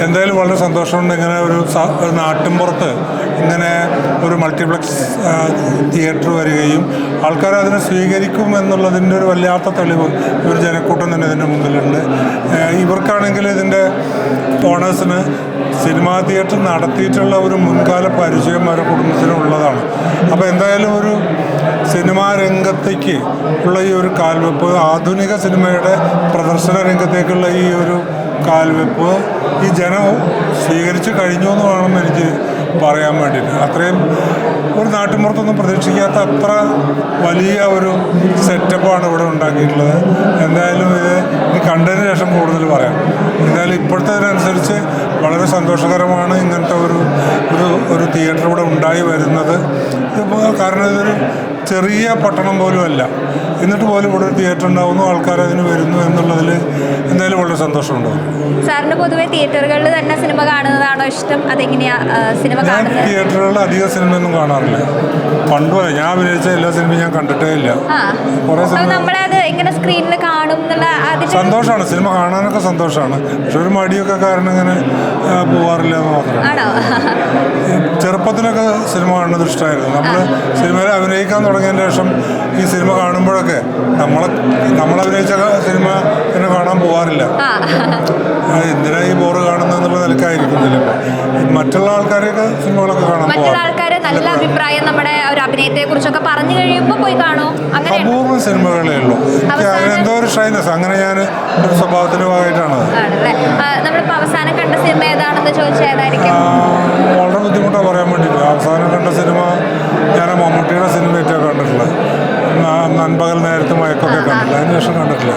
എന്തായാലും വളരെ സന്തോഷമുണ്ട്. ഇങ്ങനെ ഒരു നാട്ടിൻപുറത്ത് ഇങ്ങനെ ഒരു മൾട്ടിപ്ലക്സ് തിയേറ്റർ വരികയും ആൾക്കാർ അതിനെ സ്വീകരിക്കും എന്നുള്ളതിൻ്റെ ഒരു വല്ലാത്ത തെളിവ് ഒരു ജനക്കൂട്ടം തന്നെ ഇതിൻ്റെ മുമ്പിലുണ്ട്. ഇവർക്കാണെങ്കിൽ ഇതിൻ്റെ ഓണേഴ്സിന് സിനിമാ തിയേറ്റർ നടത്തിയിട്ടുള്ള ഒരു മുൻകാല പരിചയം അവരുടെ കുടുംബത്തിനുള്ളതാണ്. അപ്പോൾ എന്തായാലും ഒരു സിനിമാ രംഗത്തേക്ക് ഉള്ള ഈ ഒരു കാൽവെപ്പ്, ആധുനിക സിനിമയുടെ പ്രദർശന രംഗത്തേക്കുള്ള ഈ ഒരു കാൽവെപ്പ് ഈ ജനം സ്വീകരിച്ചു കഴിഞ്ഞു എന്ന് വേണം എനിക്ക് പറയാൻ വേണ്ടിയിട്ട്. അത്രയും ഒരു നാട്ടിൻപുറത്തൊന്നും പ്രതീക്ഷിക്കാത്ത അത്ര വലിയ ഒരു സെറ്റപ്പാണ് ഇവിടെ ഉണ്ടാക്കിയിട്ടുള്ളത്. എന്തായാലും ഇത് കണ്ടതിന് ശേഷം കൂടുതൽ പറയാം. എന്തായാലും ഇപ്പോഴത്തേതിനനുസരിച്ച് വളരെ സന്തോഷകരമാണ് ഇങ്ങനത്തെ ഒരു തിയേറ്റർ ഇവിടെ ഉണ്ടായി വരുന്നത്. കാരണം ഇതൊരു ചെറിയ പട്ടണം പോലും അല്ല, എന്നിട്ട് പോലും ഇവിടെ ഒരു തിയേറ്റർ ഉണ്ടാവുന്നു, ആൾക്കാർ അതിന് വരുന്നു എന്നുള്ളതിൽ എന്തായാലും വളരെ സന്തോഷമുണ്ടാവും. സാറിന് പൊതുവെ തിയേറ്ററുകളിൽ തന്നെ സിനിമ കാണുന്നതാണോ ഇഷ്ടം? അതെങ്ങനെയാ സിനിമ കാണുന്നത്? തിയേറ്ററുകളിൽ അധികം സിനിമയൊന്നും കാണാറില്ല. പണ്ടുപോലെ ഞാൻ അഭിനയിച്ച എല്ലാ സിനിമയും ഞാൻ കണ്ടിട്ടേ ഇല്ല. കുറെ സിനിമ നമ്മളത് എങ്ങനെ സ്ക്രീനിൽ കാണും എന്നുള്ള സന്തോഷമാണ്. സിനിമ കാണാനൊക്കെ സന്തോഷമാണ്. പക്ഷെ ഒരു മടിയൊക്കെ കാരണം ഇങ്ങനെ പോവാറില്ല എന്ന് മാത്രം. ചെറുപ്പത്തിലൊക്കെ സിനിമ കാണുന്നത് ഇഷ്ടമായിരുന്നു. നമ്മൾ സിനിമയിൽ അഭിനയിക്കാൻ തുടങ്ങിയതിന് ശേഷം ഈ സിനിമ കാണുമ്പോഴൊക്കെ നമ്മൾ അഭിനയിച്ച സിനിമ പിന്നെ കാണാൻ പോകാറില്ല. എന്തിനാ ഈ ബോറ് കാണുന്നുള്ള നിലക്കായിരിക്കും ചിലപ്പോൾ. മറ്റുള്ള ആൾക്കാരെയൊക്കെ സിനിമകളൊക്കെ കാണാൻ പോകാറ്. നല്ല അഭിപ്രായം നമ്മുടെ ഒരു അഭിനയത്തെ കുറിച്ചൊക്കെ പറഞ്ഞു കഴിയുമ്പോൾ പോയി കാണോ? അപൂർവം സിനിമകളേ ഉള്ളൂ. എന്തോ ഒരു ഷൈനസ്, അങ്ങനെ ഞാൻ ഒരു സ്വഭാവത്തിൻ്റെ ഭാഗമായിട്ടാണ്. നമ്മളിപ്പോൾ അവസാനം കണ്ട സിനിമ ഏതാണെന്ന് ചോദിച്ചാൽ ഏതായിരിക്കും? വളരെ ബുദ്ധിമുട്ടാണ് പറയാൻ വേണ്ടിയിട്ട്. അവസാനം കണ്ട സിനിമ ഞാൻ മമ്മൂട്ടിയുടെ സിനിമയൊക്കെ കണ്ടിട്ടുള്ളത്. നൻപകൽ നേരത്തെ മയക്കൊക്കെ കണ്ടിട്ടില്ല. അതിന് ശേഷം കണ്ടിട്ടില്ല.